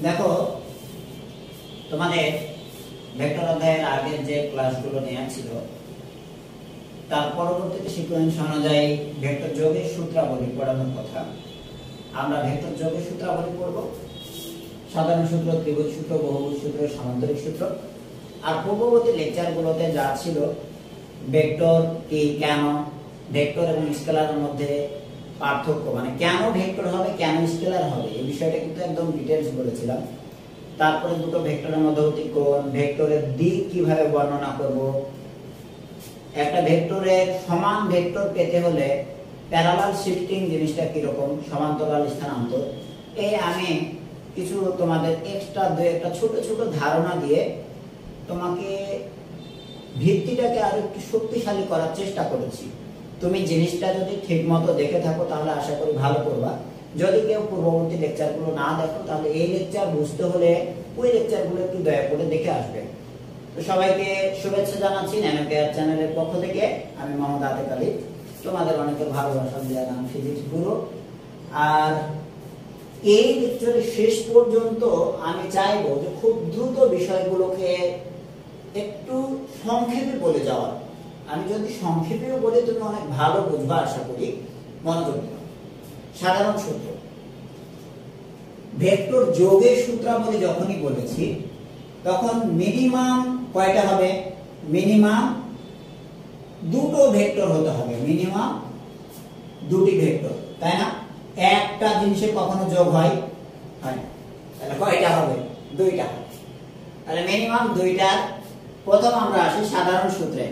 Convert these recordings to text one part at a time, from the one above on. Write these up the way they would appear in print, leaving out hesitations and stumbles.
দেখো তোমাদের ভেক্টর অধ্যায়ের আগের যে ক্লাসগুলো নেওয়া ছিল তার পরবর্তীতে সিকোয়েন্স অনুযায়ী ভেক্টর যোগের সূত্রাবলী পড়ানোর কথা। আমরা ভেক্টর যোগের সূত্রাবলী পড়ব, সাধারণ সূত্র, ত্রিভুজ সূত্র, বহুভুজ সূত্র, সামান্তরিক সূত্র। আর পূর্ববর্তী লেকচারগুলোতে যা ছিল ভেক্টর কি, কেন, ভেক্টর এবং স্কেলারের মধ্যে পার্থক্য, মানে কেন ভেক্টর হবে কেন স্কেলার হবে এই বিষয়টা কিন্তু একদম ডিটেইলস বলেছিলাম। তারপরে দুটো ভেক্টরের মধ্যবর্তী কোণ, ভেক্টরের দিক কিভাবে বর্ণনা করব, একটা ভেক্টরের সমান ভেক্টর পেতে হলে প্যারালাল শিফটিং জিনিসটা কি রকম, সমান্তরাল স্থানান্তর, এই আমি কিছু তোমাদের এক্সট্রা দুই একটা ছোট ছোট ধারণা দিয়ে তোমাকে ভিত্তিটাকে আরো একটু শক্তিশালী করার চেষ্টা করেছি। তুমি জিনিসটা যদি ঠিকমতো দেখে থাকো তাহলে আশা করি ভালো করবা। যদি কেউ পূর্ববর্তী লেকচারগুলো না দেখো তাহলে এই লেকচার বুঝতে হলে ওই লেকচারগুলো একটু দয়া করে দেখে আসবে। তো সবাইকে শুভেচ্ছা জানাচ্ছি ন্যানোকেয়ার চ্যানেলের পক্ষ থেকে। আমি মোহাম্মদ আতিক আলী, তোমাদের অনেকের ভালোবাসা দেওয়া নাম ফিজিক্স গুরু। আর এই লেকচারের শেষ পর্যন্ত আমি চাইবো যে খুব দ্রুত বিষয়গুলোকে একটু সংক্ষেপে বলে যাওয়ার। আমি যদি সংক্ষেপেও বলি তুমি অনেক ভালো বুঝবা আশা করি। মনোযোগ দিও। সাধারণ সূত্র, ভেক্টর যোগের সূত্রাবলী যখনই বলেছি তখন মিনিমাম কয়টা হবে, মিনিমাম দুটো ভেক্টর হতে হবে, মিনিমাম দুটি ভেক্টর, তাই না? একটা জিনিসে কখনো যোগ হয় না, তাহলে কয়টা হবে, দুইটা হবে। তাহলে মিনিমাম দুইটা। প্রথম আমরা আসি সাধারণ সূত্রে।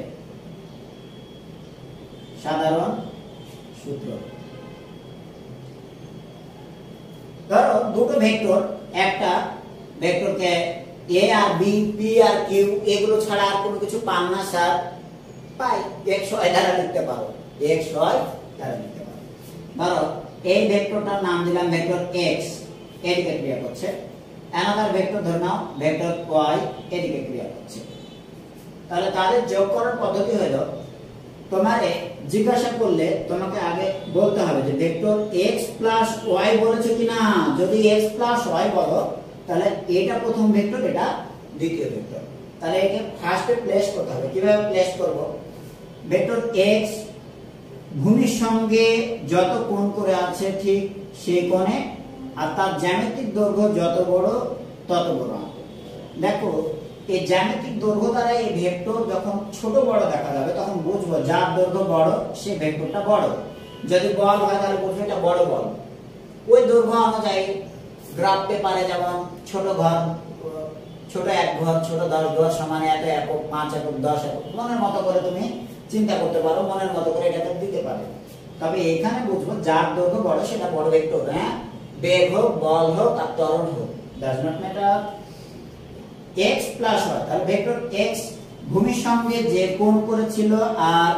সাধারণ সূত্র, ধরো দুটো ভেক্টর, একটা ভেক্টরকে এ আর বি, পি আর কিউ এগুলো ছাড়া আর কোনো কিছু পান না স্যার, পাই x y দ্বারা লিখতে পারো, x y দ্বারা লিখতে পারো। ধরো এই ভেক্টরটার নাম দিলাম ভেক্টর x, এদিকে ক্রিয়া করছে। অ্যানাদার ভেক্টর ধরে নাও ভেক্টর y, এদিকে ক্রিয়া করছে। তাহলে তাদের যোগ করার পদ্ধতি হলো, তোমারে জিজ্ঞাসা করলে তোমাকে আগে বলতে হবে যে ভেক্টর x প্লাস y বলেছে কিনা। যদি x প্লাস y বলো তাহলে এটা প্রথম ভেক্টর, এটা দ্বিতীয় ভেক্টর। তাহলে একে ফার্স্টে প্লেস করতে হবে। কিভাবে প্লেস করব, ভেক্টর x ভূমির সঙ্গে যত কোণ করে আছে ঠিক সেই কোণে, আর তার জ্যামিতিক দৈর্ঘ্য যত বড় তত বড়। দেখো এই জ্যামিতিক দৈর্ঘ্য দ্বারা এই ভেক্টর যখন ছোট বড় দেখা যাবে তখন বুঝবো যার দৈর্ঘ্য বড় সে ভেক্টরটা বড়। যদি বল হয় তাহলে বুঝবো এটা বড় বল। ওই দৈর্ঘ্য অনুযায়ী গ্রাফ পেপারে যেমন ছোট ঘর, ছোট এক ঘর, ছোট 10 ঘর সমান এত একক, 5 একক, 10 একক, মনের মতো করে তুমি চিন্তা করতে পারো, মনের মতো করে এটাকে দিতে পারো। তবে এখানে বুঝবো যার দৈর্ঘ্য বড় সেটা বড় ভেক্টর। হ্যাঁ, বেগ হোক, বল হোক আর ত্বরণ হোক, does not matter. x plus y, তাহলে ভেক্টর x ভূমির সঙ্গে যে কোণ করেছিল আর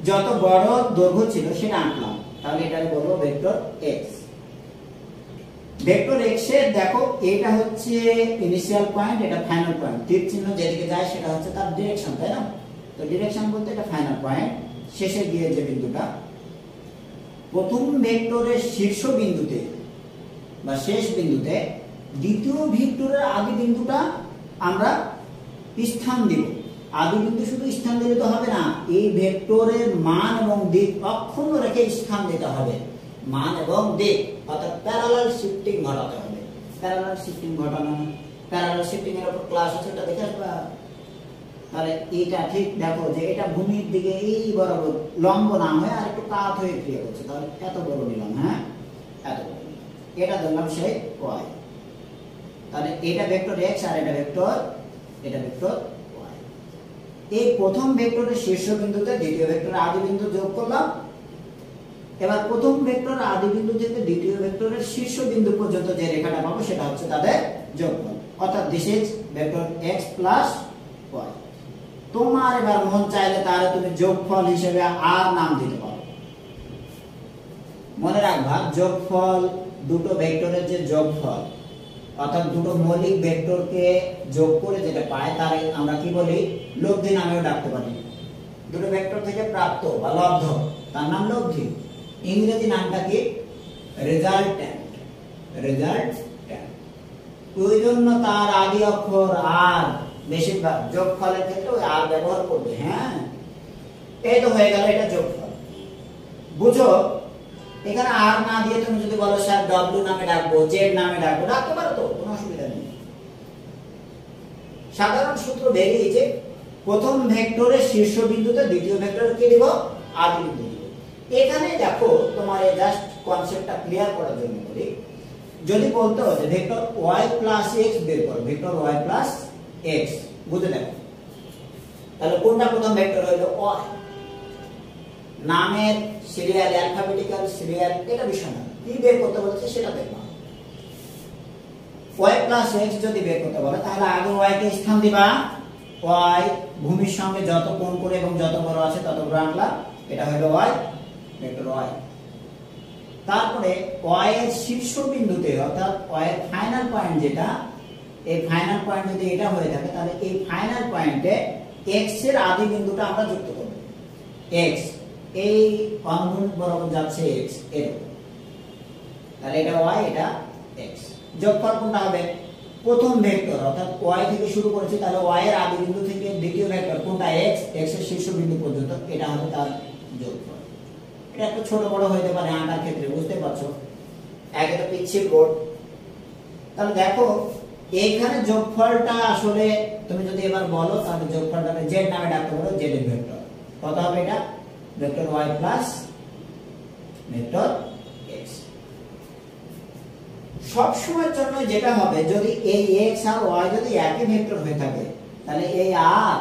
যত বড় দৈর্ঘ্য ছিল সেটা আঁকলাম, তাহলে এটাকে বলবো ভেক্টর x। ভেক্টর x এর দেখো এটা হচ্ছে ইনিশিয়াল পয়েন্ট, এটা ফাইনাল পয়েন্ট। তীর চিহ্ন যেদিকে যায় সেটা হচ্ছে তার ডিরেকশন, তাই না? তো ডিরেকশন বলতে এটা ফাইনাল পয়েন্ট, শেষে গিয়ে যে বিন্দুটা। প্রথম ভেক্টরের শীর্ষ বিন্দুতে বা শেষ বিন্দুতে দ্বিতীয় ভেক্টরের আদি বিন্দুটা আমরা স্থান দিব। আদি বিন্দু শুধু স্থান দিলে তো হবে না, এই ভেক্টরের মান এবং দিক অক্ষুণ্ণ রেখে স্থান দিতে হবে। মান এবং দিক অর্থাৎ প্যারালাল শিফটিং ঘটাতে হবে। প্যারালাল শিফটিং ঘটানো, প্যারালাল শিফটিং এর উপর ক্লাস আছে, এটা দেখে আসবা। তাহলে এটা ঠিক দেখো যে এটা ভূমির দিকে এই বরাবর লম্ব না হয়ে আর একটু কাত হয়ে ক্রিয়া করছে, তাহলে এত বড় নিলাম। হ্যাঁ, এত বড়, এটা ধরলাম সেই y। তাহলে এটা ভেক্টর x আর এটা ভেক্টর y। এই প্রথম ভেক্টরের শীর্ষ বিন্দুতে দ্বিতীয় ভেক্টরের আদি বিন্দু যোগ করলাম। এবার প্রথম ভেক্টর আদি বিন্দু থেকে দ্বিতীয় ভেক্টরের শীর্ষ বিন্দু পর্যন্ত যে রেখাটা পাবো সেটা হচ্ছে তাদের যোগফল, অর্থাৎ this is vector x plus y। তোমার এবার মন চাইলে তাহলে তুমি যোগফল হিসেবে আর নাম দিতে পারো। মনে রাখবা যোগফল দুটো ভেক্টরের যে যোগফল, অর্থাৎ দুটো মৌলিক ভেক্টরকে যোগ করে যেটা পায় তারে আমরা কি বলি, লব্ধি নামেও ডাকতে পারি। দুটো ভেক্টর থেকে প্রাপ্ত বা লব্ধ তার নাম লব্ধি। ইংরেজি নামটা কি, রেজাল্ট্যান্ট। রেজাল্ট্যান্ট ওই জন্য তার আদি অক্ষর আর, বেশিরভাগ যোগফলের ক্ষেত্রে ওই আর ব্যবহার করবে। হ্যাঁ, এই তো হয়ে গেল এটা যোগফল। বুঝো, এখানে আর না দিয়ে তুমি যদি বলো স্যার ডব্লিউ নামে ডাকবো, জেড নামে ডাকবো, ডাকতে পারো, তো কোনো অসুবিধা নেই। সাধারণ সূত্র বেরিয়েছে, প্রথম ভেক্টরের শীর্ষবিন্দুতে দ্বিতীয় ভেক্টর কি দিব, আদি বিন্দু দিব। এখানে দেখো, তোমার এই জাস্ট কনসেপ্টটা ক্লিয়ার করার জন্য বলি, যদি বলতে হয় যে ভেক্টর y প্লাস x বের করো, ভেক্টর y প্লাস x, বুঝে দেখো তাহলে কোনটা প্রথম ভেক্টর হলো y। নামের সিরিয়াল, অ্যালফাবেটিক্যাল সিরিয়াল, এটা বিষয় না, কি বের করতে বলেছে সেটা দেখো। y প্লাস x যদি বের করতে বলে তাহলে আগে y কে স্থান দিবা, y ভূমির সঙ্গে যত কোণ করে এবং যত বড় আছে তত বড় আনলা, এটা হলো y, ভেক্টর y। তারপরে y এর শীর্ষবিন্দুতে অর্থাৎ y এর ফাইনাল পয়েন্ট যেটা, এই ফাইনাল পয়েন্ট যদি এটা হয়ে থাকে তাহলে এই ফাইনাল পয়েন্টে x এর আদি বিন্দুটা আমরা যুক্ত করব। x এই অনুভূমিক বরাবর যাচ্ছে x এর, তাহলে এটা y, এটা x। যোগফল কোনটা হবে, প্রথম ভেক্টর অর্থাৎ y থেকে শুরু করেছি, তাহলে y এর আদি বিন্দু থেকে দ্বিতীয় ভেক্টর কোনটা x, x এর শীর্ষবিন্দু পর্যন্ত, এটা হবে তার যোগফল। এটা একটু ছোট বড় হতে পারে আঁকার ক্ষেত্রে, বুঝতে পারছো, একে তো পিচ্ছিল বোর্ড। তাহলে দেখো এইখানে যোগফলটা আসলে তুমি যদি এবার বলো তাহলে যোগফলটাকে জেড নামে ডাকতে পারো, জেড এর ভেক্টর কত হবে, এটা vector y plus vector x। সব সময়ের জন্য যেটা হবে, যদি এই x আর y যদি একই ভেক্টর হয়ে থাকে তাহলে এই r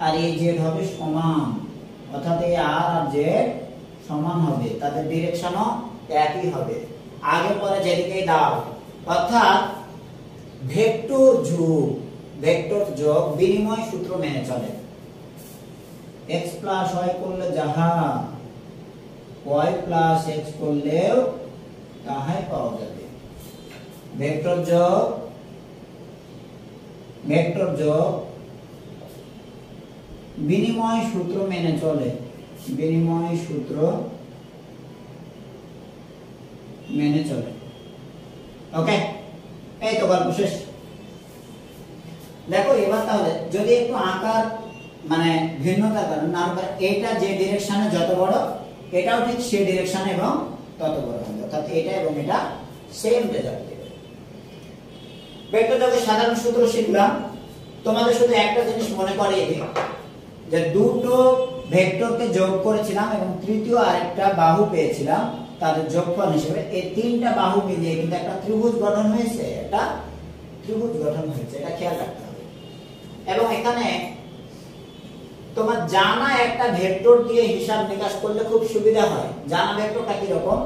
আর এই z হবে সমান, অর্থাৎ এই r আর z সমান হবে, তাদের ডিরেকশনও একই হবে, আগে পরে যেদিকেই দাও। অর্থাৎ ভেক্টর যোগ বিনিময় সূত্র মেনে চলে। x প্লাস y করলে যাহা, y প্লাস x করলেও তাহাই পাওয়া যাবে। ভেক্টর যোগ বিনিময় সূত্র মেনে চলে, বিনিময় সূত্র মেনে চলে। ওকে, এই তো গল্প শেষ। দেখো এবার তাহলে যদি একটু আকার মানে ভিন্নতা কারণ না, এটা যে ডিরেকশনে যত বড় এটাও ঠিক সেই ডিরেকশনে এবং তত বড় হবে, অর্থাৎ এটা এবং এটা সেম রেজাল্ট দেবে। ভেক্টর যোগের সাধারণ সূত্র শিখলাম, তোমাদের শুধু একটা জিনিস মনে করিয়ে দিই যে দুটো ভেক্টরকে যোগ করেছিলাম এবং তৃতীয় আরেকটা বাহু পেয়েছিলাম, তাদের যোগফল হিসেবে এই তিনটা বাহু মিলিয়ে কিন্তু একটা ত্রিভুজ গঠন হয়েছে, এটা ত্রিভুজ গঠন হয়েছে, এটা খেয়াল রাখতে হবে। এবং এখানে তোমার জানা একটা ভেক্টর দিয়ে হিসাব নিকাশ করলে খুব সুবিধা হয়। জানা ভেক্টরটা কি রকম,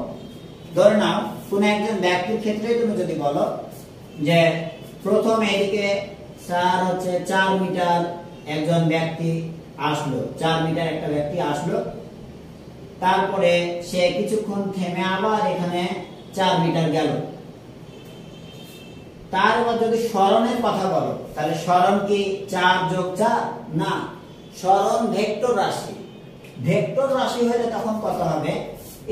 ধরে নাও কোন একজন ব্যক্তির ক্ষেত্রে তুমি যদি বলো যে প্রথম এদিকে স্যার হচ্ছে 4 মিটার একজন ব্যক্তি আসলো, 4 মিটার একটা ব্যক্তি আসলো, তারপরে সে কিছুক্ষণ থেমে আবার এখানে 4 মিটার গেল। তারপর যদি সরণের কথা বলো তাহলে সরণ কি 4 যোগ 4 না, সরণ ভেক্টর রাশি। ভেক্টর রাশি হলে তখন কত হবে,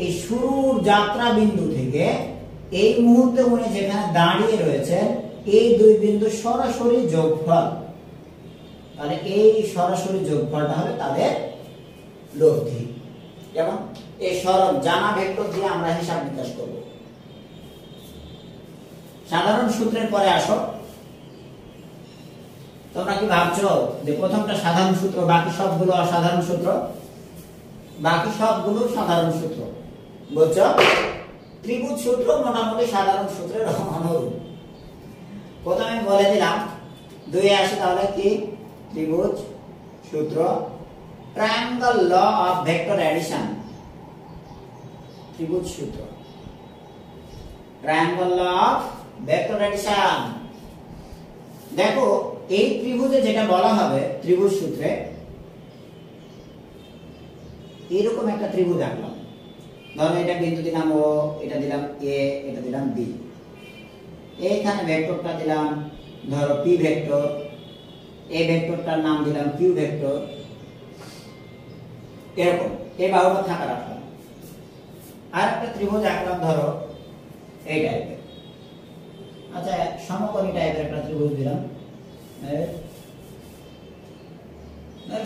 এই শুরুর যাত্রা বিন্দু থেকে এই মুহূর্তে উনি যেখানে দাঁড়িয়ে রয়েছেন এই দুই বিন্দু সরাসরি যোগফল, তাহলে এই সরাসরি যোগফলটা হবে তাদের লব্ধি। যেমন এই সরণ জানা ভেক্টর দিয়ে আমরা হিসাব নিকাশ করব। সাধারণ সূত্রের পরে আসো, তোমরা কি ভাবছো যে প্রথমটা সাধারণ সূত্র বাকি সবগুলো অসাধারণ সূত্র? বাকি সবগুলো সাধারণ সূত্র, বুঝছো? ত্রিভুজ সূত্র মোটামুটি সাধারণ সূত্রের অনুরূপ। প্রথমে বলে দিলাম 2 এ আসে তাহলে কি ত্রিভুজ সূত্র, triangle law of vector addition, ত্রিভুজ সূত্র, triangle law of vector addition. দেখো এই ত্রিভুজে যেটা বলা হবে ত্রিভুজ সূত্রে, এরকম একটা ত্রিভুজ আঁকলাম, ধরো এটা বিন্দু দিলাম ও, এটা দিলাম এ, এটা দিলাম বি, এইখানে ভেক্টরটা দিলাম ধরো পি ভেক্টর, এই ভেক্টরটার নাম দিলাম কিউ ভেক্টর, এরকম এই বাহুটা থাকা রাখলাম। আর একটা ত্রিভুজ আঁকলাম ধরো এই টাইপের, আচ্ছা সমকোণী টাইপের একটা ত্রিভুজ দিলাম,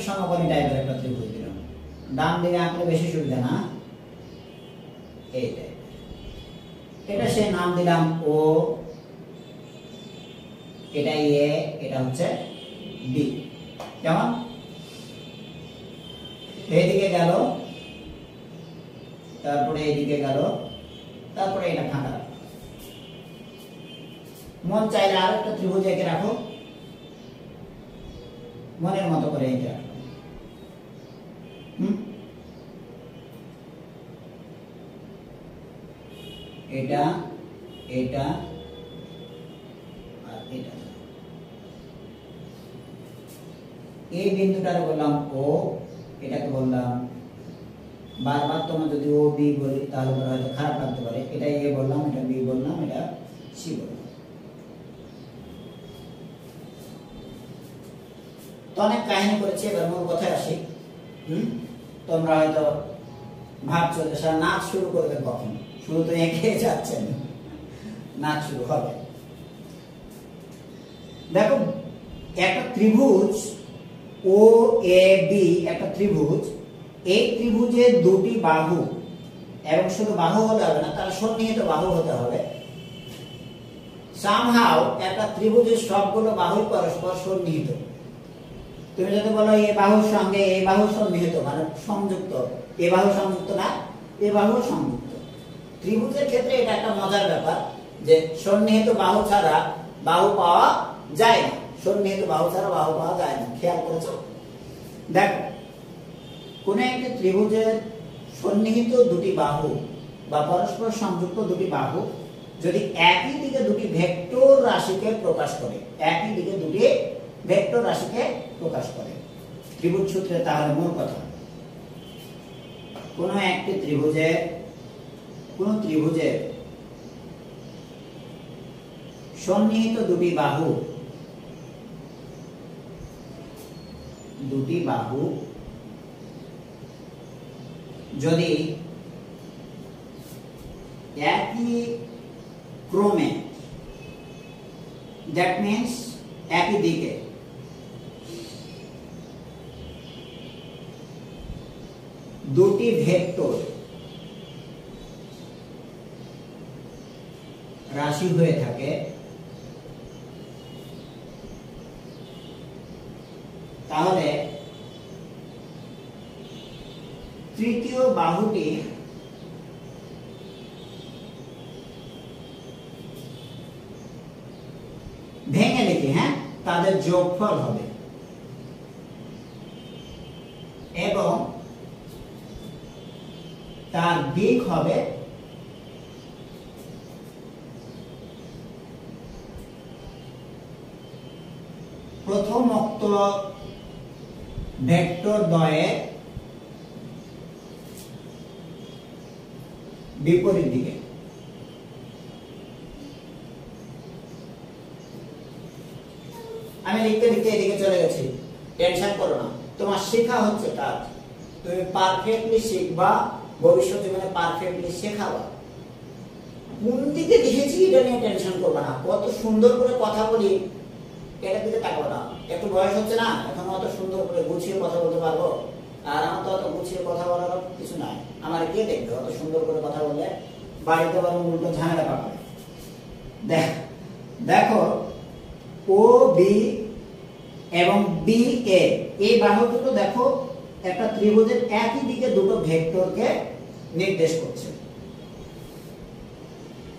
সমকোণী টাইপের একটা ত্রিভুজ দিলাম, ডান দিকে আঁকলে বেশি সুবিধা না, এই টাইপের। এটা সে নাম দিলাম ও, এটা এ, এটা হচ্ছে বি। কেমন? এইদিকে গেল, তারপরে এইদিকে গেল, তারপরে এটা ফাঁকা। মন চাইলে আর একটা ত্রিভুজ এঁকে রাখো, মনের মতো করে এঁকে রাখো। এটা, এটা আর এটা। এই বিন্দুটারে বললাম ও, এটাকে বললাম, বারবার তোমরা যদি ও বি বলি তাহলে হয়তো খারাপ লাগতে পারে, এটা এ বললাম, এটা বি বললাম, এটা সি বললাম। তো অনেক কাহিনী করেছি, এবার মূল কথায় আসি। তোমরা হয়তো ভাবছো যে স্যার নাচ শুরু করবে কখন, শুরু তো এঁকে যাচ্ছেন, নাচ শুরু হবে। দেখো একটা ত্রিভুজ ও এ বি, একটা ত্রিভুজ, এই ত্রিভুজের দুটি বাহু, এবং শুধু বাহু হলে হবে না, তার সন্নিহিত বাহু হতে হবে। সামহাও একটা ত্রিভুজের সবগুলো বাহু পরস্পর সন্নিহিত। তুমি যদি বলো এই বাহুর সঙ্গে এই বাহু সন্নিহিত, মানে সংযুক্ত, এ বাহু সংযুক্ত না, এ বাহু সংযুক্ত। ত্রিভুজের ক্ষেত্রে এটা একটা মজার ব্যাপার যে সন্নিহিত বাহু ছাড়া বাহু পাওয়া যায় না, সন্নিহিত বাহু ছাড়া বাহু পাওয়া যায় না। খেয়াল করেছো? দেখো কোন একটি ত্রিভুজের সন্নিহিত দুটি বাহু বা পরস্পর সংযুক্ত দুটি বাহু যদি একই দিকে দুটি ভেক্টর রাশিকে প্রকাশ করে, একই দিকে দুটি ভেক্টর রাশিকে প্রকাশ করে ত্রিভুজ সূত্রে, তাহলে মূল কথা কোন একটি ত্রিভুজের, কোন ত্রিভুজের সন্নিহিত দুটি বাহু, দুটি বাহু যদি একই ক্রমে, দ্যাট মিন্স একই দিকে, দুটি ভেক্টর রাশি হয়ে থাকে, তাহলে তৃতীয় বাহুটি ভেঙে লিখি, হ্যাঁ, তাদের যোগফল হবে এবং তার দিক হবে প্রথমোক্ত ভেক্টর দ্বয়ের বিপরীত দিকে। আমি লিখতে লিখতে এদিকে চলে গেছি, টেনশন করো না, তোমার শেখা হচ্ছে কাজ, তুমি পারফেক্টলি শিখবা, ভবিষ্যৎ জীবনে পারফেক্টলি শেখাবা। কোন দিকে লিখেছি এটা নিয়ে টেনশন করবে না, কত সুন্দর করে কথা বলি এটার দিকে তাকাবো না। একটু বয়স হচ্ছে না, এখন অত সুন্দর করে গুছিয়ে কথা বলতে পারবো, আর আমার তো অত গুছিয়ে কথা বলার কিছু নাই। আমার কে দেখবে অত সুন্দর করে কথা বললে? বাড়িতে বরং উল্টো ঝামেলা পাবে। দেখো ও বি এবং বি এ, এই বাহু দুটো দেখো একটা ত্রিভুজের একই দিকে দুটো ভেক্টরকে নির্দেশ করছে।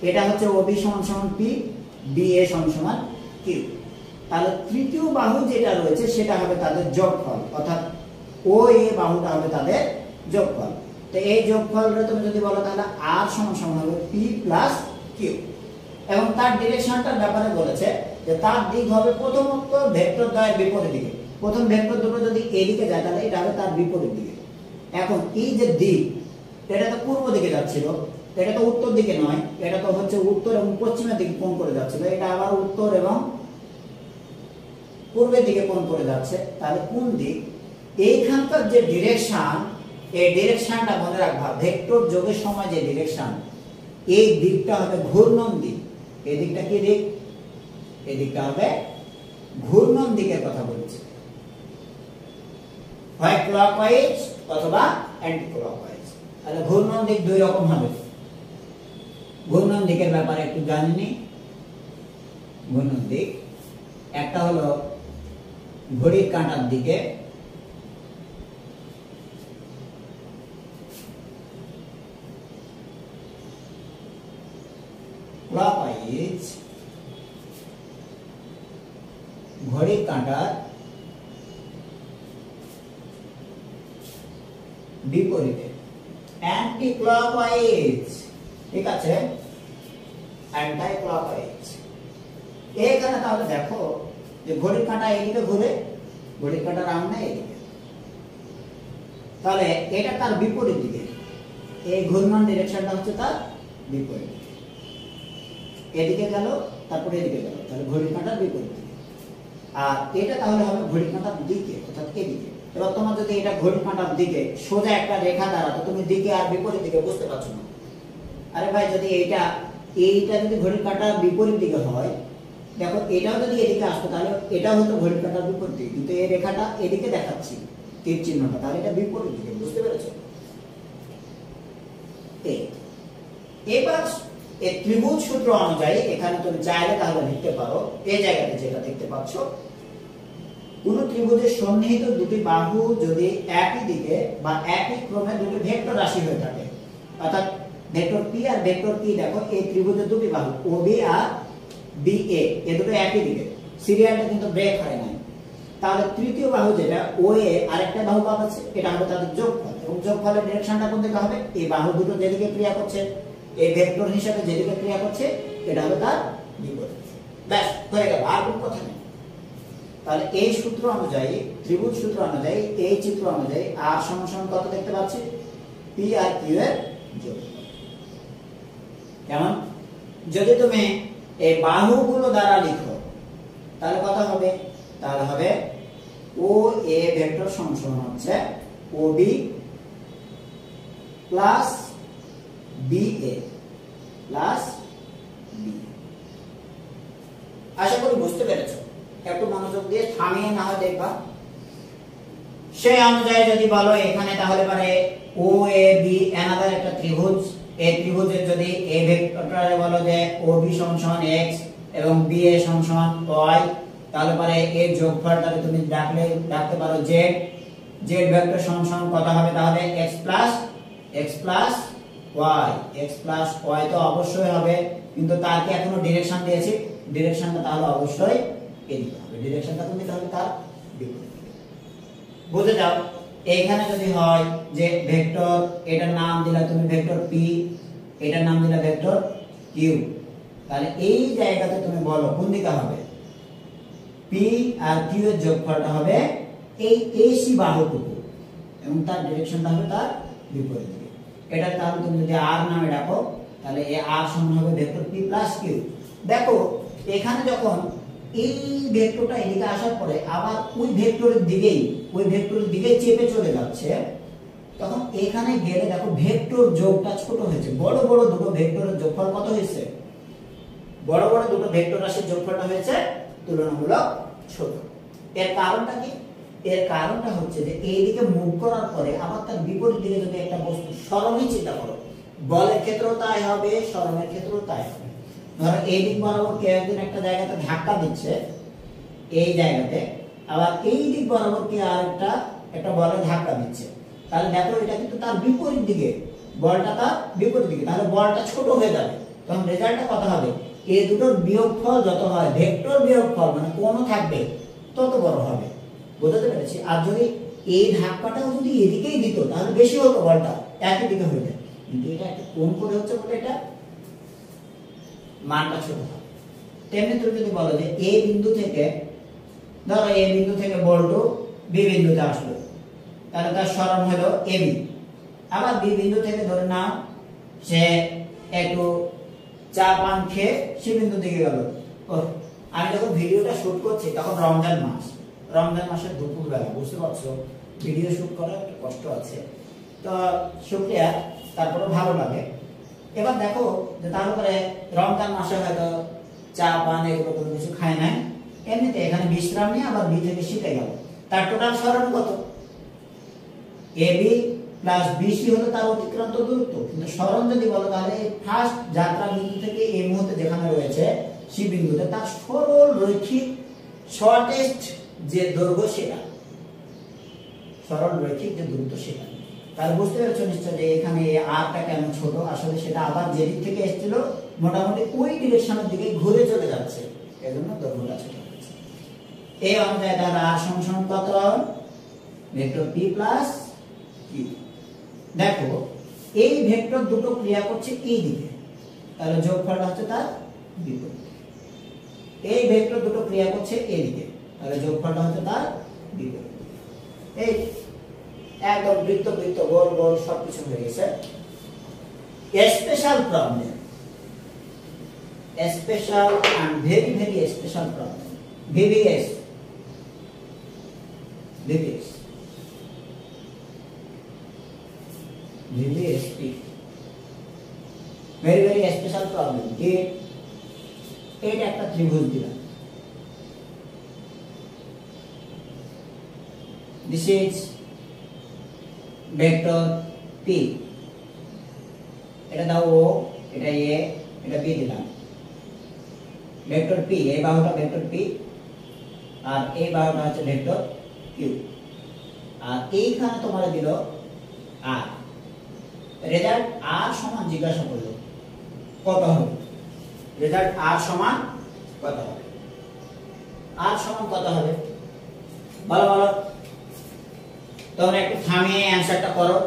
এটা হচ্ছে ও বি সমান সমান পি, বি এ সমান সমান কিউ। তাহলে তৃতীয় বাহু যেটা রয়েছে সেটা হবে তাদের যোগফল, অর্থাৎ ও এ বাহুটা হবে তাদের যোগফল। তো এই যোগফলটা তুমি যদি বলো তাহলে আর সমান সমান হবে পি প্লাস কিউ, এবং তার ডিরেকশনটার ব্যাপারে বলেছে যে তার দিক হবে প্রথমত ভেক্টর দ্বয়ের বিপরীত দিকে। প্রথম ভেক্টর দুটো যদি এদিকে যায় তাহলে এটা হবে তার বিপরীত দিকে। এখন এই যে দিক, এটা তো পূর্ব দিকে যাচ্ছিল, এটা তো উত্তর দিকে নয়, এটা তো হচ্ছে উত্তর এবং পশ্চিমের দিকে কোণ করে যাচ্ছিল, এটা আবার উত্তর এবং পূর্বের দিকে কোণ করে যাচ্ছে। তাহলে কোন দিক? এইখানকার যে ডিরেকশন, এই ডিরেকশনটা মনে রাখবা, ভেক্টর যোগের সময় যে ডিরেকশন, এই দিকটা হবে ঘূর্ণন দিক। এই দিকটা কি দিক? এদিকটা হবে ঘূর্ণন দিকের কথা বলছি, হয় ক্লকওয়াইজ অথবা অ্যান্টি ক্লকওয়াইজ। তাহলে ঘূর্ণন দিক দুই রকম হবে। ঘূর্ণন দিকের ব্যাপারে একটু জানি নি। ঘূর্ণন দিক একটা হলো ঘড়ির কাঁটার দিকে, ক্লকওয়াইজ ঘড়ির কাঁটার বিপরীতে অ্যান্টি ক্লকওয়াইজ, ঠিক আছে, অ্যান্টি ক্লকওয়াইজ। এখানে তাহলে দেখো যে ঘড়ির কাঁটা এদিকে ঘুরে, ঘড়ির কাঁটা রাউন্ড না এদিকে, তাহলে এটা তার বিপরীত দিকে, এই ঘূর্ণন ডিরেকশনটা হচ্ছে তার বিপরীত, এদিকে গেল তারপরে এদিকে গেল, তাহলে ঘড়ির কাঁটার বিপরীত দিকে। আর এটা তাহলে হবে ঘড়ির কাঁটার দিকে, অর্থাৎ এদিকে। এবার তোমার যদি এটা ঘড়ির কাঁটার দিকে সোজা একটা রেখা দ্বারা, তো তুমি দিকে আর বিপরীত দিকে বুঝতে পারছো না। আরে ভাই যদি এইটা যদি ঘড়ির কাঁটার বিপরীত দিকে হয়, দেখো এটাও যদি এদিকে আসতো তাহলে এটাও হতো ঘড়ির কাঁটার বিপরীত দিকে, কিন্তু এই রেখাটা এদিকে দেখাচ্ছি তীর চিহ্নটা, তাহলে এটা বিপরীত দিকে, বুঝতে পেরেছো? এবার এই ত্রিভুজ সূত্র অনুযায়ী এখানে তুমি চাইলে তাহলে লিখতে পারো, এই জায়গাতে যেটা দেখতে পাচ্ছ, কোন ত্রিভুজের সন্নিহিত দুটি বাহু যদি একই দিকে বা একই ক্রমে দুটি ভেক্টর রাশি হয়ে থাকে, অর্থাৎ ভেক্টর পি আর ভেক্টর কি, দেখো এই ত্রিভুজের দুটি বাহু ওবি আর বিএ, এই দুটো একই দিকে, সিরিয়ালটা কিন্তু ব্রেক হয় না, তাহলে তৃতীয় বাহু যেটা ওএ আরেকটা বাহু পাচ্ছে, এটা হবে তাদের যোগফল, এবং যোগফলের ডিরেকশনটা কোন দিকে হবে? এই বাহু দুটো যেদিকে ক্রিয়া করছে, এই ভেক্টর হিসেবে যেদিকে ক্রিয়া করছে, এটা হবে তার বিপরীত। ব্যাস হয়ে গেল, আর কোনো কথা নেই। তাহলে এই সূত্র অনুযায়ী, ত্রিভুজ সূত্র অনুযায়ী, এই চিত্র অনুযায়ী আর সমান কত দেখতে পাচ্ছি? পি আর কিউ এর যোগফল। কেমন? যদি তুমি এই বাহুগুলো দ্বারা লিখো তাহলে কত হবে? তাহলে হবে ও এ ভেক্টর সমান হচ্ছে ও B plus B A plus B. আশা করি বুঝতে পেরেছো। একটু মনোযোগ দিয়ে থামিয়ে না হয় দেখবা। সেই অনুযায়ী যদি বলো এখানে, তাহলে পারে ও এ বি অ্যানাদার একটা ত্রিভুজ, এই ত্রিভুজের যদি এ ভেক্টরে বলো যে ও বি সমান x এবং বি এ সমান y, তাহলে পারে এর যোগফলটাকে তুমি ডাকতে পারো z, z ভেক্টর সমান কত হবে? তাহলে x প্লাস y তো অবশ্যই হবে, কিন্তু তার কি এখনো ডিরেকশন দিয়েছি? ডিরেকশনটা তাহলে অবশ্যই এদিকে হবে, ডিরেকশনটা তুমি তাহলে তার বিপরীত দিকে বুঝে যাও। এইখানে যদি হয় যে ভেক্টর, এটার নাম দিলা তুমি ভেক্টর পি, এটার নাম দিলা ভেক্টর কিউ, তাহলে এই জায়গাতে তুমি বলো কোন দিকে হবে? পি আর কিউ এর যোগফলটা হবে এই এসি বাহুটুকু, এবং তার ডিরেকশনটা হবে তার বিপরীত দিকে। এটা তাহলে তুমি যদি আর নামে ডাকো, তাহলে এই আর সমান হবে ভেক্টর পি প্লাস কিউ। দেখো এখানে যখন এই ভেক্টরটা এদিকে আসার পরে আবার ওই ভেক্টরের দিকেই চেপে চলে যাচ্ছে, তখন এখানে গেলে দেখো ভেক্টর যোগটা ছোট হয়েছে। বড় বড় দুটো ভেক্টরের যোগফল কত হয়েছে? বড় বড় দুটো ভেক্টর রাশির যোগফলটা হয়েছে তুলনামূলক ছোট। এর কারণটা কি? এর কারণটা হচ্ছে যে এই দিকে মুভ করার পরে আবার তার বিপরীত দিকে যদি একটা বস্তু সরণই চিন্তা করো, বলের ক্ষেত্রেও তাই হবে, সরণের ক্ষেত্রেও তাই হবে। ধরো এই দিক বরাবর কেউ একজন একটা জায়গাতে ধাক্কা দিচ্ছে, এই জায়গাতে, আবার এই দিক বরাবর কি আর একটা বলে ধাক্কা দিচ্ছে, তাহলে দেখো এটা কিন্তু তার বিপরীত দিকে, বলটা তার বিপরীত দিকে, তাহলে বলটা ছোট হয়ে যাবে। তখন রেজাল্টটা কত হবে? এই দুটোর বিয়োগফল যত হয়, ভেক্টর বিয়োগফল মানে কোণ থাকবে, তত বড় হবে। বুঝতে পেরেছি? আর যদি এই ধাক্কাটাও যদি এদিকেই দিত তাহলে বেশি হতো, বলটা একই দিকে হয়ে যায়, কিন্তু এটা একটা কোণ করে হচ্ছে বলে এটা মানটা ছোট হয়। তেমনি তুমি যদি বলো যে এ বিন্দু থেকে, ধরো এ বিন্দু থেকে বলটো বি বিন্দুতে আসলো, তাহলে তার সরণ হলো এবি। আবার বি বিন্দু থেকে ধরে নাও সে একটু চা পান খেয়ে সে বিন্দু দিকে গেল। আমি যখন ভিডিওটা শুট করছি তখন রমজান মাসের দুপুর বেলা, বুঝতে পারছো ভিডিও শুট করা একটু কষ্ট আছে, তো শুক্রিয়া, তারপরে ভালো লাগে। এবার দেখো যে তারপরে রমজান মাসে হয়তো চা পান এগুলো কোনো কিছু খায় না, বিশ্রাম নিয়ে আবার বি থেকে সিতে গেল, তার টোটাল সরণ কত? এবি প্লাস বিসি হলো তার অতিক্রান্ত দূরত্ব। কিন্তু সরণ যদি বলো তাহলে ফার্স্ট যাত্রা বিন্দু থেকে এই মুহূর্তে যেখানে রয়েছে সি বিন্দুতে তার সরল রৈখিক শর্টেস্ট যে দৈর্ঘ্য সেটা, সরল রৈখিক যে দূরত্ব সেটা। তাহলে বুঝতে পেরেছো নিশ্চয় যে এখানে এই আরটা কেন ছোট, আসলে সেটা আবার যে দিক থেকে এসেছিল মোটামুটি ওই ডিরেকশনের দিকে ঘুরে চলে যাচ্ছে, এজন্য দৈর্ঘ্যটা ছোট হচ্ছে। এই অনুযায়ী তাহলে আর সমান কত? Vector P plus Q. দেখো এই ভেক্টর দুটো ক্রিয়া করছে এই দিকে, তাহলে যোগফলটা হচ্ছে তার বিপরীত। এই ভেক্টর দুটো ক্রিয়া করছে এই দিকে, তাহলে যোগফলটা হচ্ছে তার বিপরীত। এই একদম বৃত্ত বৃত্ত গোল গোল সবকিছু হয়ে গেছে। Special problem, special and very very special problem, VVS, VVS, VVSP, very very special problem. কি এটা একটা ত্রিভুজ দিলাম, this is vector p, এটা দাও ও, এটা এ, এটা বি দিলাম। ভেক্টর p, এই বাহুটা ভেক্টর p আর এই বাহুটা হচ্ছে ভেক্টর q, আর এইখানে তোমার দিল r। রেজাল্ট r সমান জিজ্ঞাসা করলো কত হবে? রেজাল্ট r সমান কত হবে? r সমান কত হবে বলো বলো। তোমরা একটু থামিয়ে অ্যানসারটা করো।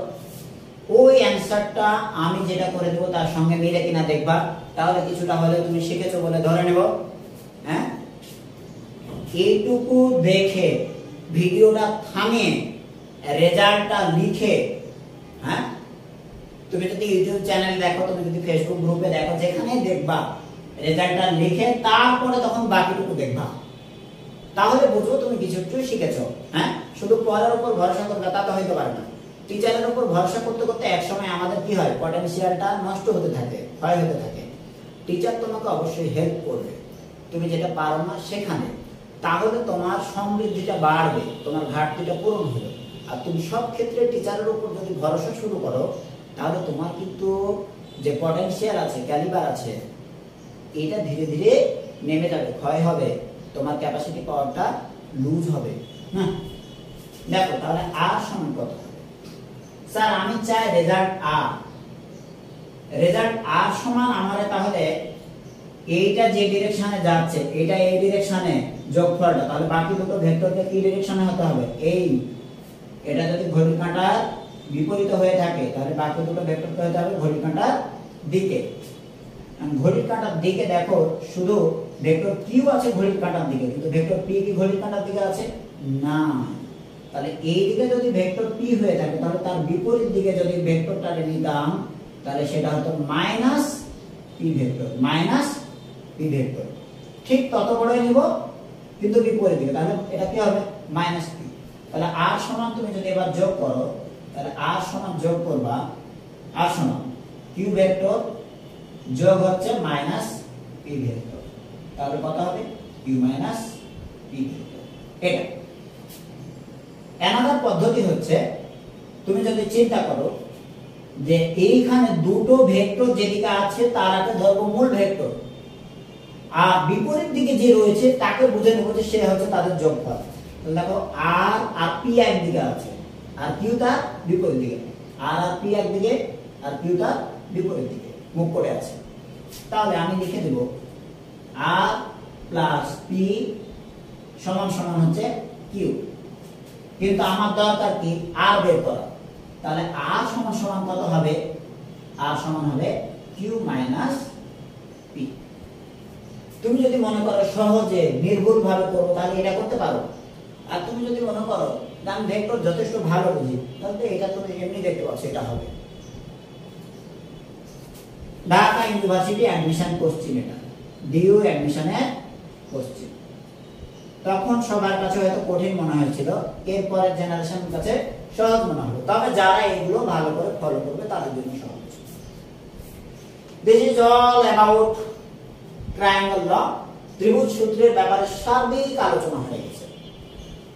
ওই অ্যানসারটা আমি যেটা করে দেব তার সঙ্গে মিলে কিনা দেখবা, তাহলে কিছুটা হলে তুমি শিখেছো বলে ধরে নেব। হ্যাঁ, এইটুকু দেখে ভিডিওটা থামিয়ে রেজাল্টটা লিখে, হ্যাঁ তুমি যদি ইউটিউব চ্যানেল দেখো, তুমি যদি ফেসবুক গ্রুপে দেখো, যেখানে দেখবা রেজাল্টটা লিখে তারপরে তখন বাকিটুকু দেখবা, তাহলে বুঝবো তুমি কিছু একটু শিখেছো। হ্যাঁ, শুধু পড়ার উপর ভরসা করবে তা তো হইতে পারে না। টিচারের উপর ভরসা করতে করতে একসময় আমাদের কি হয়, পটেনশিয়ালটা নষ্ট হতে থাকে, ক্ষয় হতে থাকে। টিচার তোমাকে অবশ্যই হেল্প করবে তুমি যেটা পারো না সেখানে, তাহলে তোমার সমৃদ্ধিটা বাড়বে, তোমার ঘাটতিটা পূরণ হবে। আর তুমি সব ক্ষেত্রে টিচারের উপর যদি ভরসা শুরু করো, তাহলে তোমার কিন্তু যে পটেনশিয়াল আছে, ক্যালিবার আছে, এটা ধীরে ধীরে নেমে যাবে, ক্ষয় হবে, তোমার ক্যাপাসিটি পাওয়ারটা লুজ হবে। হ্যাঁ, দেখো তাহলে আর সমান কত হবে? স্যার আমি চাই রেজাল্ট আর, রেজাল্ট আর সমান আমারে তাহলে এইটা যে ডিরেকশনে যাচ্ছে, এটা এই ডিরেকশনে যোগফলটা, তাহলে বাকি দুটো ভেক্টরকে কি ডিরেকশনে হতে হবে? এই, এটা যদি ঘড়ির কাঁটার বিপরীত হয়ে থাকে তাহলে বাকি দুটো ভেক্টরকে হতে হবে ঘড়ির কাঁটার দিকে। ঘড়ির কাঁটার দিকে দেখো শুধু ভেক্টর কিউ আছে ঘড়ির কাঁটার দিকে, কিন্তু ভেক্টর পি কি ঘড়ির কাঁটার দিকে আছে? না। তাহলে এই দিকে যদি ভেক্টর পি হয়ে থাকে, তাহলে তার বিপরীত দিকে যদি ভেক্টরটা নিতাম, তাহলে সেটা হতো minus P vector, minus P vector. ঠিক তত বড়ই নিব কিন্তু বিপরীত দিকে, তাহলে এটা কি হবে? Minus P. তাহলে আর সমান তুমি যদি এবার যোগ করো, তাহলে আর সমান যোগ করবা, আর সমান কিউ ভেক্টর যোগ হচ্ছে মাইনাস পি ভেক্টর, তাহলে কত হবে? Q minus P vector. এটা অ্যানাদার পদ্ধতি হচ্ছে, তুমি যদি চিন্তা করো যে এইখানে দুটো ভেক্টর যেদিকে আছে তার একটা ধরবো মূল ভেক্টর, আর বিপরীত দিকে যে রয়েছে তাকে বুঝে নেবো যে সে হচ্ছে তাদের যোগফল। তাহলে দেখো আর আর পি একদিকে আছে, আর কিউ তার বিপরীত দিকে, আর আর পি একদিকে, আর কিউ তার বিপরীত দিকে মুখ করে আছে। তাহলে আমি লিখে দেব আর প্লাস পি সমান সমান হচ্ছে কিউ, কিন্তু আমার দরকার কি? আর বের করা। তাহলে আর সমান সমান কত হবে? আর সমান হবে কিউ মাইনাস পি। তুমি যদি মনে করো সহজে নির্ভুল ভাবে করবো, তাহলে এটা করতে পারো। আর তুমি যদি মনে করো যে আমি ভেক্টর যথেষ্ট ভালো বুঝি, তাহলে এটা তুমি এমনি দেখতে পাচ্ছ এটা হবে। ঢাকা ইউনিভার্সিটি অ্যাডমিশন কোশ্চেন, এটা ডিইউ অ্যাডমিশনের কোশ্চেন। তখন সবার কাছে হয়তো কঠিন মনে হয়েছিল, এরপরের জেনারেশনের কাছে সহজ মনে হবে। তবে যারা এগুলো ভালো করে ফলো করবে তাদের জন্য সহজ। This is all about triangle law. ত্রিভুজ সূত্রের ব্যাপারে সার্বিক আলোচনা হয়ে গেছে।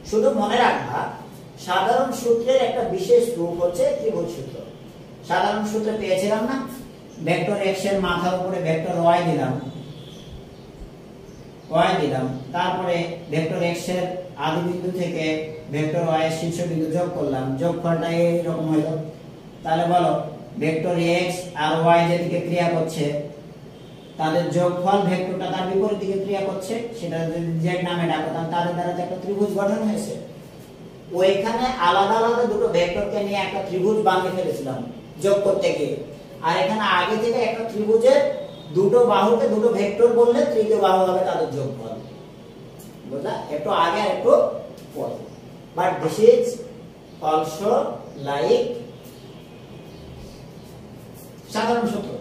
শুধু মনে রাখবা সাধারণ সূত্রের একটা বিশেষ রূপ হচ্ছে ত্রিভুজ সূত্র। সাধারণ সূত্রে পেয়েছিলাম না, ভেক্টর x এর মাথার উপরে ভেক্টর y দিলাম, তারপরে ভেক্টর x এর আদি বিন্দু থেকে ভেক্টর y এর শীর্ষ বিন্দু যোগ করলাম, যোগফলটা এইরকম হলো। তাহলে বলো ভেক্টর x আর y যেদিকে ক্রিয়া করছে তাদের যোগফল ভেক্টরটা তার বিপরীত দিকে ক্রিয়া করছে, সেটা যদি z নামে ডাকো তাহলে তাদের দ্বারা একটা ত্রিভুজ গঠন হয়েছে। ওইখানে আলাদা আলাদা দুটো ভেক্টরকে নিয়ে একটা ত্রিভুজ বানিয়ে ফেলেছিলাম যোগ করতে গিয়ে। আর এখানে আগে থেকে একটা ত্রিভুজের দুটো বাহুকে দুটো ভেক্টর বললে তৃতীয় বাহু হবে তাদের যোগফল। বুঝলা? একটু আগে আর একটু পরে। But this is also like সাধারণ সূত্র।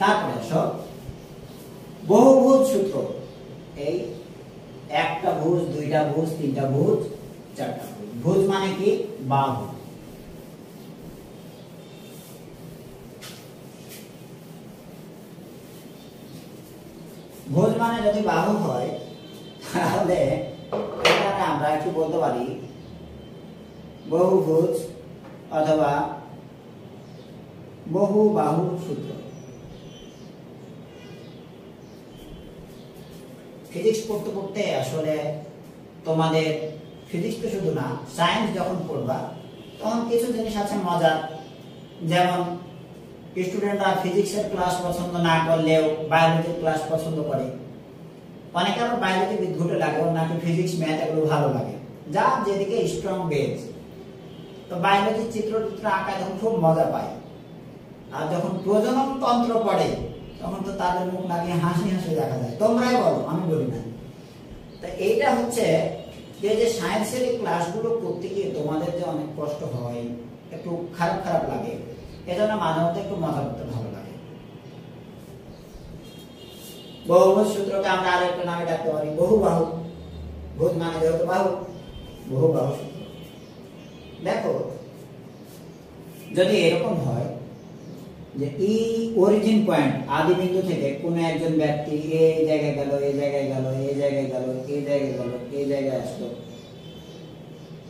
তারপরে আসো বহুভুজ সূত্র। এই একটা ভুজ, দুইটা ভুজ, তিনটা ভুজ, চারটা ভুজ। ভুজ মানে কি? বাহু। ভুজ মানে যদি বাহু হয় তাহলে এখানে আমরা কি বলতে পারি? বহুভুজ অথবা বহু বাহু সূত্র। ফিজিক্স পড়তে পড়তে আসলে তোমাদের ফিজিক্স তো শুধু না, সায়েন্স যখন পড়বা তখন কিছু জিনিস আছে মজার। যেমন স্টুডেন্টরা ফিজিক্সের ক্লাস পছন্দ না করলেও বায়োলজির ক্লাস পছন্দ করে। অনেকে আবার বায়োলজি বিদ্ঘুটে লাগে, নাকি ফিজিক্স ম্যাথ এগুলো ভালো লাগে, যা যেদিকে স্ট্রং বেজ। তো বায়োলজির চিত্র আঁকায় তখন খুব মজা পায়। আর যখন প্রজনন তন্ত্র পড়ে তখন তো তাদের মুখ লাগিয়ে হাসি হাসি দেখা যায়। তোমরাই বলো, আমি বলি না। তো এইটা হচ্ছে যে সায়েন্সের এই ক্লাসগুলো করতে গিয়ে তোমাদের যে অনেক কষ্ট হয়, একটু খারাপ খারাপ লাগে, এজন্য মাঝে মধ্যে একটু মজা করতে ভালো লাগে। বহুভুজ সূত্রকে আমরা আরো একটা নামে ডাকতে পারি বহুবাহু। ভুজ মানে যেহেতু বাহু, বহুবাহু সূত্র। দেখো যদি এরকম হয় যে ই অরিজিন পয়েন্ট আদি বিন্দু থেকে কোন একজন ব্যক্তি এই জায়গায় গেল, এই জায়গায় গেল, এই জায়গায় গেল, এই জায়গায় গেল, এই জায়গায় আসলো।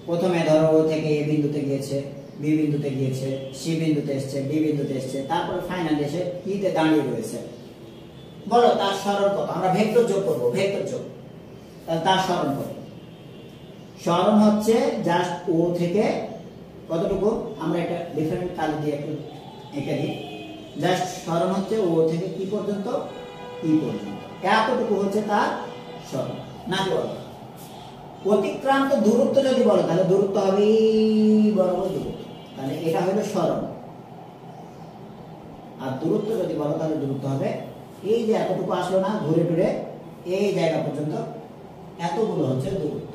প্রথমে ধরো ও থেকে এ বিন্দুতে গিয়েছে, বি বিন্দুতে গিয়েছে, সি বিন্দুতে এসেছে, ডি বিন্দুতে এসেছে, তারপর ফাইনালি এসে ই তে দাঁড়িয়ে রয়েছে। বলো তার সরণ কত? আমরা ভেক্টর যোগ করব, ভেক্টর যোগ। তাহলে তার সরণ কত? সরণ হচ্ছে জাস্ট ও থেকে কতটুকু, আমরা এটা ডিফারেন্ট কালি দিয়ে একটু এঁকে দিই। জাস্ট সরণ হচ্ছে ও থেকে কি পর্যন্ত? ই পর্যন্ত। এতটুকু হচ্ছে তার সরণ। না কি বলো? অতিক্রান্ত দূরত্ব যদি বলো তাহলে দূরত্ব হবে বরাবর দূরত্ব, তাহলে এটা হলো সরণ। আর দূরত্ব যদি বলো তাহলে দূরত্ব হবে এই যে এতটুকু আসলো না ঘুরে টুরে এই জায়গা পর্যন্ত, এতগুলো হচ্ছে দূরত্ব।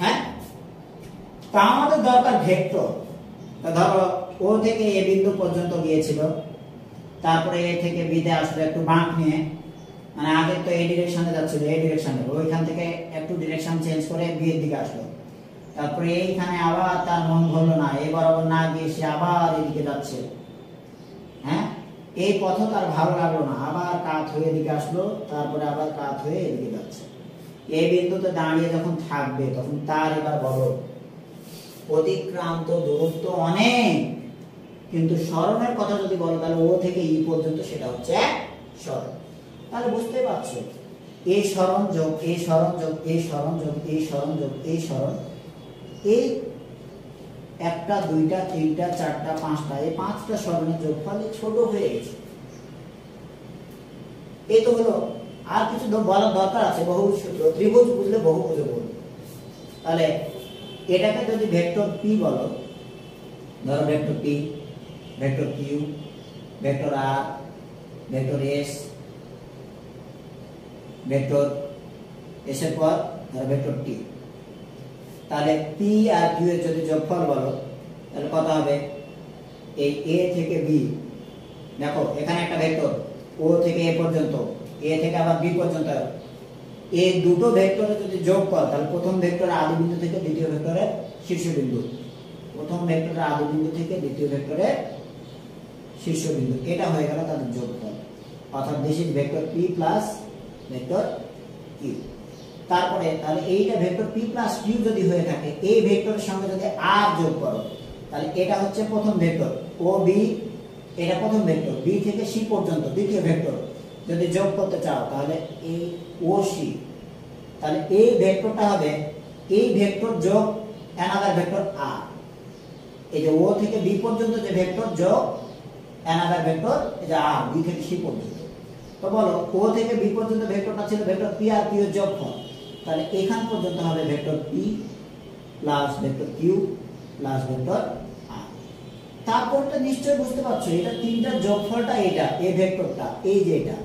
হ্যাঁ, তা আমাদের দরকার ভেক্টর। ধরো ও থেকে এ বিন্দু পর্যন্ত গিয়েছিল, তারপরে এ থেকে বি তে আসলো একটু বাঁক নিয়ে, মানে আগে তো এই ডিরেকশনে যাচ্ছিল, এই ডিরেকশনে, ওইখান থেকে একটু ডিরেকশন চেঞ্জ করে বি এর দিকে আসলো। তারপরে এইখানে আবার তার মন ভরলো না, এই বরাবর না গিয়ে সে আবার এদিকে যাচ্ছে। হ্যাঁ, এই পথ তার ভালো লাগলো না, আবার কাত হয়ে এদিকে আসলো, তারপরে আবার কাত হয়ে এদিকে যাচ্ছে। এই বিন্দুতে দাঁড়িয়ে যখন থাকবে তখন তার এবার বলো অতিক্রান্ত দূরত্ব অনেক, কিন্তু সরণের কথা যদি বলো তাহলে ও থেকে ই পর্যন্ত সেটা হচ্ছে সরণ। তাহলে বুঝতে পারছো এই সরণ যোগ এই সরণ যোগ এই সরণ যোগ এই সরণ যোগ এই সরণ, এই একটা দুইটা তিনটা চারটা পাঁচটা, এই পাঁচটা সরণের যোগফল ছোট হয়ে গেছে। এই তো হলো। আর কিছু বলার দরকার আছে। বহুভুজ সূত্র, ত্রিভুজ বুঝলে বহুভুজ বলবো। তাহলে এটাকে যদি ভেক্টর পি বলো, ধরো vector P, vector Q, vector R, vector S, vector S এর পর ধরো ভেক্টর টি। তাহলে পি আর কিউ এর যদি যোগফল বলো তাহলে কত হবে? এই এ থেকে বি, দেখো এখানে একটা ভেক্টর ও থেকে এ পর্যন্ত, এ থেকে আবার বি পর্যন্ত, এই দুটো ভেক্টরের যদি যোগ কর তাহলে প্রথম ভেক্টরের আদি বিন্দু থেকে দ্বিতীয় ভেক্টরের শীর্ষ বিন্দু, প্রথম ভেক্টরের আদি বিন্দু থেকে দ্বিতীয় ভেক্টরের শীর্ষবিন্দু, এটা হয়ে গেল তাদের যোগফল। অর্থাৎ this is vector P plus vector Q. তারপরে তাহলে এইটা ভেক্টর পি প্লাস কিউ যদি হয়ে থাকে, এই ভেক্টরের সঙ্গে যদি আর যোগ করো, তাহলে এটা হচ্ছে প্রথম ভেক্টর ও বি, এটা প্রথম ভেক্টর বি থেকে সি পর্যন্ত দ্বিতীয় ভেক্টর যদি যোগ করতে চাও, তাহলে এই ও সি, তাহলে এই ভেক্টরটা হবে এই ভেক্টর যোগ অ্যানাদার ভেক্টর আর। এই যে ও থেকে বি পর্যন্ত যে ভেক্টর যোগ অ্যানাদার ভেক্টর, এই যে আর বি থেকে সি পর্যন্ত। তো বলো ও থেকে বি পর্যন্ত ভেক্টরটা ছিল ভেক্টর পি আর কিউ এর যোগফল, তাহলে এখান পর্যন্ত হবে vector P plus vector Q plus vector R. তারপরটা নিশ্চয়ই বুঝতে পারছো, এটা তিনটার যোগফলটা এটা, এই ভেক্টরটা, এই যে এটা।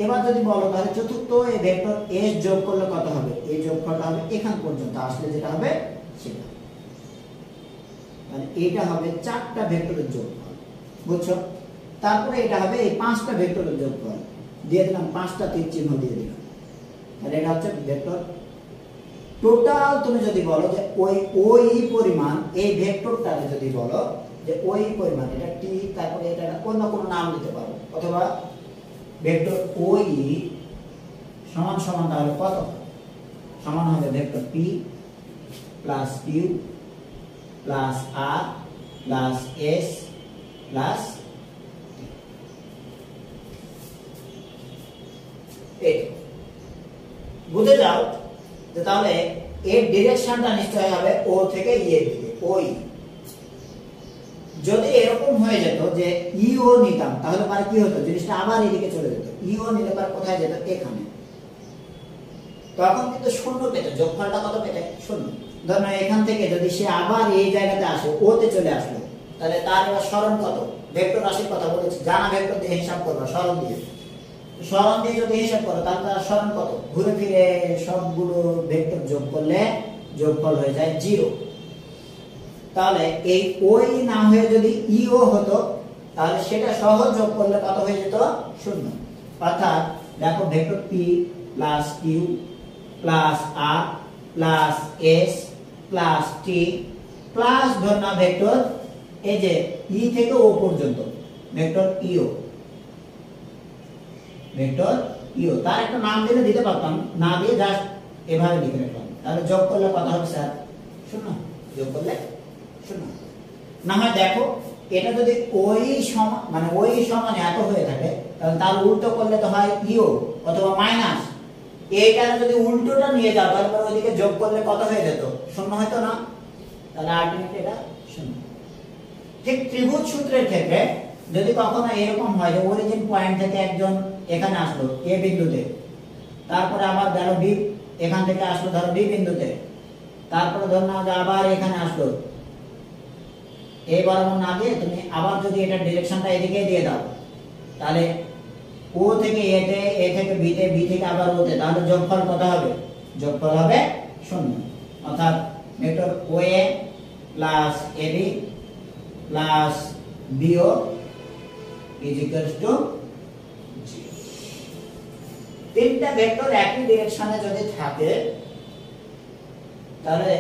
এবার যদি বলো তাহলে চতুর্থ এই ভেক্টর এস যোগ করলে কত হবে, এই যোগফলটা হবে এখান পর্যন্ত আসলে যেটা হবে সেটা, মানে এটা হবে চারটা ভেক্টরের যোগফল, বুঝছো? তারপরে এটা হবে এই পাঁচটা ভেক্টরের যোগফল, দিয়ে দিলাম পাঁচটা তীর চিহ্ন দিয়ে দিলাম, তাহলে এটা হচ্ছে ভেক্টর টোটাল। তুমি যদি বলো যে ওই পরিমাণ এই ভেক্টরটাকে যদি বলো যে ওই পরিমাণ, এটা টি, তারপরে এটা অন্য কোনো নাম দিতে পারো, অথবা ভেক্টর ওই সমান সমান, তাহলে কত সমান হবে vector P plus Q plus R plus S plus A. বুঝে যাও যে তাহলে এর ডিরেকশনটা নিশ্চয় হবে ও থেকে ই এর দিকে, ওই। যদি এরকম হয়ে যেত যে ইও নিতাম, তাহলে পরে কি হতো, জিনিসটা আবার এদিকে চলে যেত। ইও নিলে পরে কোথায় যেত, এখানে। তখন কিন্তু শূন্য পেত, যোগফলটা কত পেতে, শূন্য। ধরুন এখান থেকে যদি সে আবার এই জায়গাতে আসে, ওতে চলে আসলো, তাহলে তার এবার সরণ কত, ভেক্টর রাশির কথা বলেছি, জানা ভেক্টর দিয়ে হিসাব করবা, সরণ দিয়ে। সরণ দিয়ে যদি হিসাব করো, তাহলে তার সরণ কত, ঘুরে ফিরে সবগুলো ভেক্টর যোগ করলে যোগফল হয়ে যায় 0। তাহলে এই ওই না হয়ে যদি ইও হতো, তাহলে সেটা সহজ যোগ করলে কত হয়ে যেত, 0। অর্থাৎ দেখো vector P plus Q plus R plus S plus T plus ধরনা ভেক্টর এই যে ই থেকে ও পর্যন্ত ভেক্টর ইও, ভেক্টর ইও, তার একটা নাম দিলে দিতে পারতাম, না দিয়ে জাস্ট এভাবে লিখে রাখলাম। তাহলে যোগ করলে কত হবে স্যার, 0। যোগ করলে 0। না হয় দেখো এটা যদি ওই সমান, মানে ওই সমান এত হয়ে থাকে, তাহলে তার উল্টো করলে তো হয় ইও অথবা মাইনাস। এইটা যদি উল্টোটা নিয়ে যাও, তাহলে ওইদিকে যোগ করলে কত হয়ে যেত, 0 হতো না, তাহলে আলটিমেটলি এটা 0। ঠিক ত্রিভুজ সূত্রের ক্ষেত্রে যদি কখনো এরকম হয় যে অরিজিন পয়েন্ট থেকে একজন এখানে আসলো এ বিন্দুতে, তারপরে আবার গেল বি, এখান থেকে আসলো ধরো বি বিন্দুতে, তারপরে ধর না আবার এখানে আসলো, এইবার না দিয়ে তুমি আবার যদি এটা ডিরেকশনটা এদিকে দিয়ে দাও, তাহলে ও থেকে এতে, এ থেকে বিতে, বি থেকে আবার ওতে, তাহলে যোগফল কত হবে, যোগফল হবে 0। অর্থাৎ vector OA plus AB plus BO is equals to 0। তিনটা ভেক্টর একই ডিরেকশনে যদি থাকে, তাহলে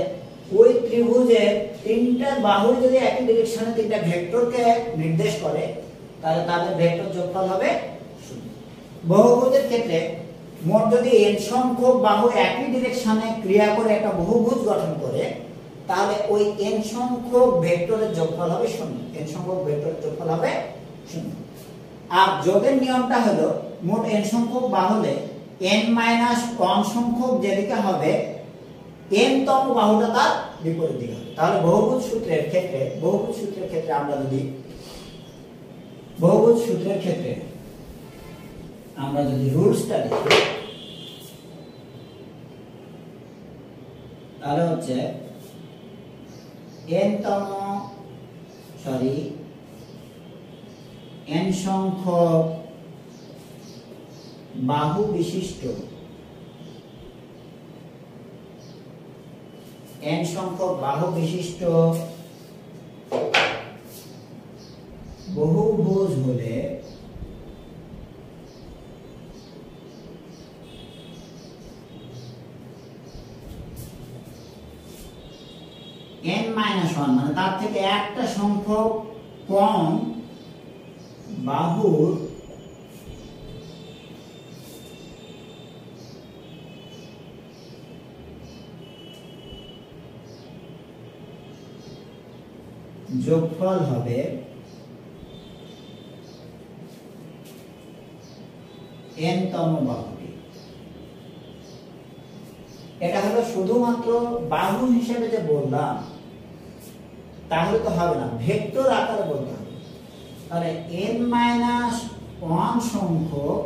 ওই ত্রিভুজের তিনটা বাহু যদি একই ডিরেকশনে তিনটা ভেক্টরকে নির্দেশ করে, তাহলে তাদের ভেক্টর যোগফল হবে 0। বহুভুজের ক্ষেত্রে মোট যদি n সংখ্যক বাহু একই ডিরেকশনে ক্রিয়া করে একটা বহুভুজ গঠন করে, তাহলে ওই n সংখ্যক ভেক্টরের যোগফল হবে 0। n সংখ্যক ভেক্টরের যোগফল হবে 0। আর যোগের নিয়মটা হলো মোট n সংখ্যক বাহুলে n-1 সংখ্যক যেদিকে হবে, n তম বাহুটা তার বিপরীত দিকে হবে। তাহলে বহুভুজ সূত্রের ক্ষেত্রে আমরা যদি রুলসটা লিখি, তাহলে হচ্ছে n সংখ্যক বাহু বিশিষ্ট বহুভুজ হলে n-1 মানে তার থেকে একটা সংখ্যক কম বাহুর যোগফল হবে n তম বাহুটি। এটা হলো শুধুমাত্র বাহু হিসেবে যে বললাম তাহলে তো হবে না, ভেক্টর আকারে বলতে হবে। তাহলে n-1 সংখ্যক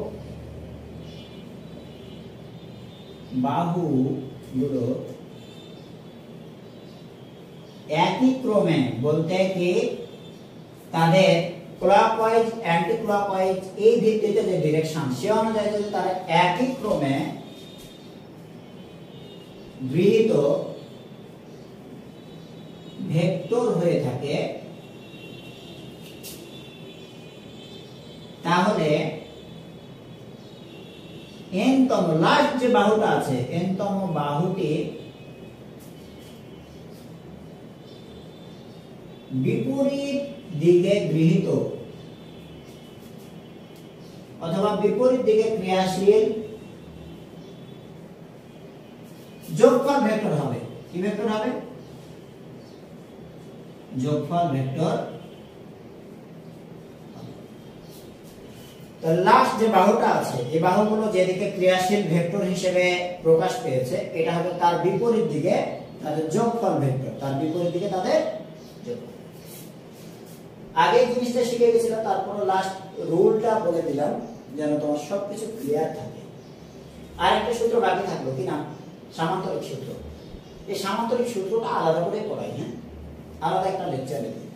বাহুগুলো একই ক্রমে, বলতে কি তাদের ক্লকওয়াইজ অ্যান্টি ক্লকওয়াইজ এই ভিত্তিতে যে ডিরেকশন সে অনুযায়ী যদি তারা একই ক্রমে গৃহীত ভেক্টর হয়ে থাকে তাহলে n তম লাস্ট যে বাহুটা আছে n তম বাহুটি বিপরীত দিকে গৃহীত অথবা বিপরীত দিকে ক্রিয়াশীল যোগফল ভেক্টর হবে। কি ভেক্টর হবে? যোগফল ভেক্টর। তো লাস্ট যে বাহুটা আছে এই বাহুগুলো যেদিকে ক্রিয়াশীল ভেক্টর হিসেবে প্রকাশ পেয়েছে এটা হবে তার বিপরীত দিকে তাদের যোগফল ভেক্টর, তার বিপরীত দিকে তাদের যোগফল। আগে জিনিসটা শিখে গেছিলাম, তারপর লাস্ট রুলটা বলে দিলাম যেন তোমার সবকিছু ক্লিয়ার থাকে। আর একটা সূত্র বাকি থাকলো, কি না? সামান্তরিক সূত্র। এই সামান্তরিক সূত্রটা আলাদা করে পড়াই, হ্যাঁ, আলাদা একটা লেকচার দিই।